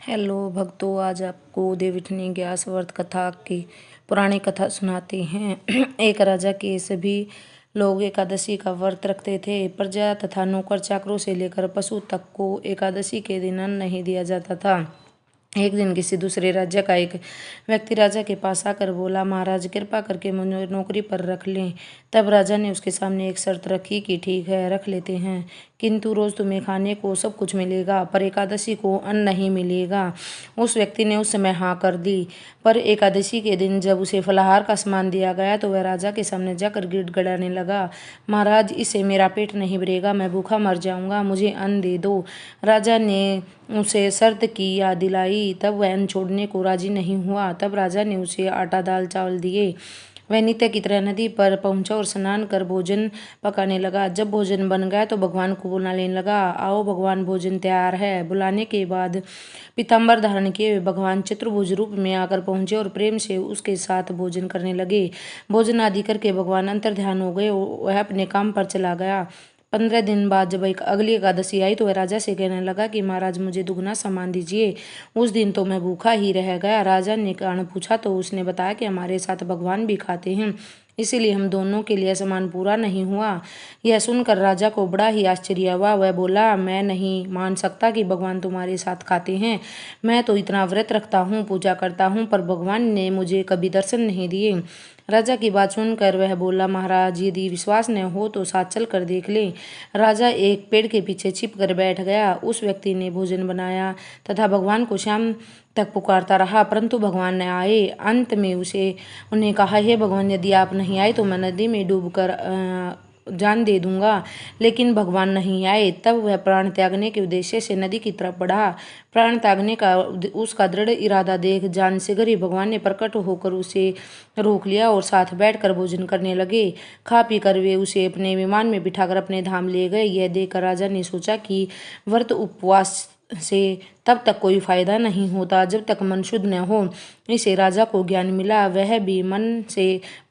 Hello भक्तों, आज आपको देवउठनी ग्यास व्रत कथा की पुरानी कथा सुनाते हैं। एक राजा के सभी लोग एकादशी का व्रत रखते थे। प्रजा तथा नौकर चाकरों से लेकर पशु तक को एकादशी के दिन अन्न नहीं दिया जाता था। एक दिन किसी दूसरे राज्य का एक व्यक्ति राजा के पास आकर बोला, महाराज कृपा करके मुझे नौकरी पर रख लें। तब राजा ने उसके सामने एक शर्त रखी कि ठीक है, रख लेते हैं, किंतु रोज तुम्हें खाने को सब कुछ मिलेगा, पर एकादशी को अन्न नहीं मिलेगा। उस व्यक्ति ने उस समय हाँ कर दी। पर एकादशी के दिन जब उसे फलाहार का सामान दिया गया तो वह राजा के सामने जाकर गिड़गिड़ाने लगा, महाराज इससे मेरा पेट नहीं भरेगा, मैं भूखा मर जाऊंगा, मुझे अन्न दे दो। राजा ने उसे शर्त की याद दिलाई, तब वह अन्न छोड़ने को राजी नहीं हुआ। तब राजा ने उसे आटा दाल चावल दिए। वह नित्य की तरह नदी पर पहुंचा और स्नान कर भोजन पकाने लगा। जब भोजन बन गया तो भगवान को बुलाने लगा, आओ भगवान, भोजन तैयार है। बुलाने के बाद पीताम्बर धारण किए हुए भगवान चतुर्भुज रूप में आकर पहुंचे और प्रेम से उसके साथ भोजन करने लगे। भोजन आदि करके भगवान अंतर्ध्यान हो गए। वह अपने काम पर चला गया। 15 दिन बाद जब एक अगली एकादशी आई तो वह राजा से कहने लगा कि महाराज मुझे दुगना सामान दीजिए। उस दिन तो मैं भूखा ही रह गया। राजा ने कारण पूछा तो उसने बताया कि हमारे साथ भगवान भी खाते हैं, इसीलिए हम दोनों के लिए सामान पूरा नहीं हुआ। यह सुनकर राजा को बड़ा ही आश्चर्य हुआ। वह बोला, मैं नहीं मान सकता कि भगवान तुम्हारे साथ खाते हैं। मैं तो इतना व्रत रखता हूँ, पूजा करता हूँ, पर भगवान ने मुझे कभी दर्शन नहीं दिए। राजा की बात सुनकर वह बोला, महाराज यदि विश्वास न हो तो साथ चल कर देख लें। राजा एक पेड़ के पीछे छिप कर बैठ गया। उस व्यक्ति ने भोजन बनाया तथा भगवान को शाम तक पुकारता रहा, परंतु भगवान न आए। अंत में उन्हें कहा, हे भगवान, यदि आप नहीं आए तो मैं नदी में डूबकर जान दे दूंगा। लेकिन भगवान नहीं आए। तब वह प्राण त्यागने के उद्देश्य से नदी की तरफ बढ़ा। प्राण त्यागने का उसका दृढ़ इरादा देख जान से शीघ्र ही भगवान ने प्रकट होकर उसे रोक लिया और साथ बैठकर भोजन करने लगे। खा पी कर वे उसे अपने विमान में बिठाकर अपने धाम ले गए। यह देखकर राजा ने सोचा कि व्रत उपवास से तब तक कोई फायदा नहीं होता जब तक मन शुद्ध न हो। इसे राजा को ज्ञान मिला। वह भी मन से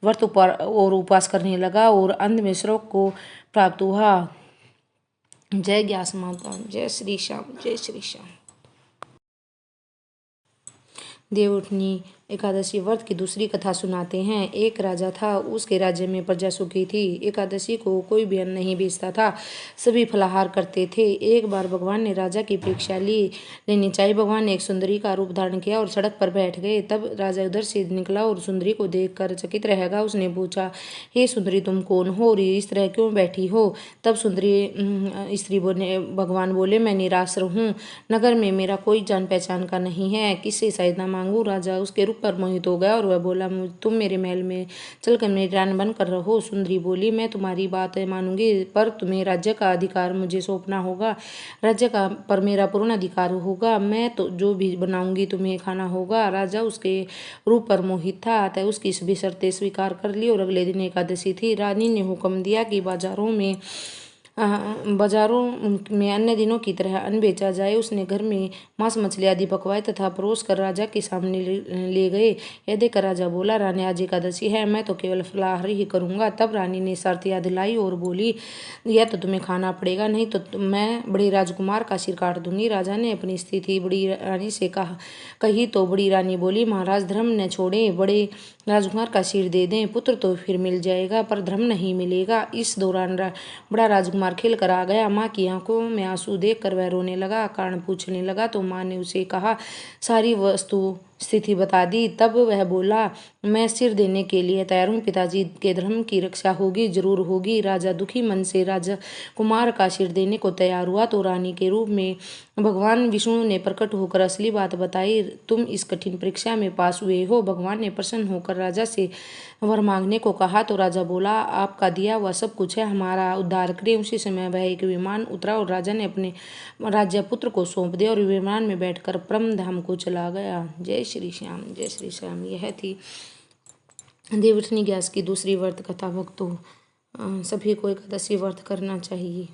व्रत और उपवास करने लगा और अंत में स्वर्ग को प्राप्त हुआ। जय ग्यास माता, जय श्री श्याम, जय श्री श्याम। देवउठनी एकादशी व्रत की दूसरी कथा सुनाते हैं। एक राजा था, उसके राज्य में प्रजा सुखी थी। एकादशी को कोई भी अन्न नहीं बेचता था, सभी फलाहार करते थे। एक बार भगवान ने राजा की परीक्षा लेनी चाहिए। भगवान ने एक सुंदरी का रूप धारण किया और सड़क पर बैठ गए। तब राजा उधर से निकला और सुंदरी को देखकर चकित रह गया। उसने पूछा, हे सुंदरी, तुम कौन हो और इस तरह क्यों बैठी हो? तब सुंदरी स्त्री भगवान बोले, मैं निराश्र हूँ, नगर में मेरा कोई जान पहचान का नहीं है, किससे सहायता मांगू? राजा उसके रूप पर मोहित हो गया और वह बोला, तुम मेरे महल में चलकर मेरी रानी बनकर रहो। सुंदरी बोली, मैं तुम्हारी बात मानूंगी, पर तुम्हें राज्य का अधिकार मुझे सौंपना होगा। राज्य का पर मेरा पूर्ण अधिकार होगा। मैं तो जो भी बनाऊंगी तुम्हें खाना होगा। राजा उसके रूप पर मोहित था, अतः उसकी सभी शर्तें स्वीकार कर ली और अगले दिन एकादशी थी। रानी ने हुक्म दिया कि बाजारों में अन्य दिनों की तरह अन्न बेचा जाए। उसने घर में मांस मछली आदि पकवाए तथा परोस कर राजा के सामने ले गए। यह देखकर राजा बोला, रानी आज एकादशी है, मैं तो केवल फलाहार ही करूंगा। तब रानी ने शर्त याद दिलाई और बोली, यह तो तुम्हें खाना पड़ेगा, नहीं तो मैं बड़े राजकुमार का सिर काट दूंगी। राजा ने अपनी स्थिति बड़ी रानी से कही तो बड़ी रानी बोली, महाराज धर्म न छोड़े, बड़े राजकुमार का सिर दे दें, पुत्र तो फिर मिल जाएगा पर धर्म नहीं मिलेगा। इस दौरान बड़ा राजकुमार खेल कर आ गया। माँ की आंखों में आंसू देखकर वह रोने लगा। कारण पूछने लगा तो माँ ने उसे कहा, सारी वस्तु स्थिति बता दी। तब वह बोला, मैं सिर देने के लिए तैयार हूँ, पिताजी के धर्म की रक्षा होगी, जरूर होगी। राजा दुखी मन से राजा कुमार का सिर देने को तैयार हुआ तो रानी के रूप में भगवान विष्णु ने प्रकट होकर असली बात बताई, तुम इस कठिन परीक्षा में पास हुए हो। भगवान ने प्रसन्न होकर राजा से वर मांगने को कहा तो राजा बोला, आपका दिया हुआ सब कुछ है, हमारा उद्धार करें। उसी समय वह एक विमान उतरा और राजा ने अपने राज्य पुत्र को सौंप दिया और विमान में बैठकर परम धाम को चला गया। जय श्री श्याम, जय श्री श्याम। यह थी देवउठनी ग्यास की दूसरी व्रत कथा। भक्तों, सभी को एकादशी व्रत करना चाहिए।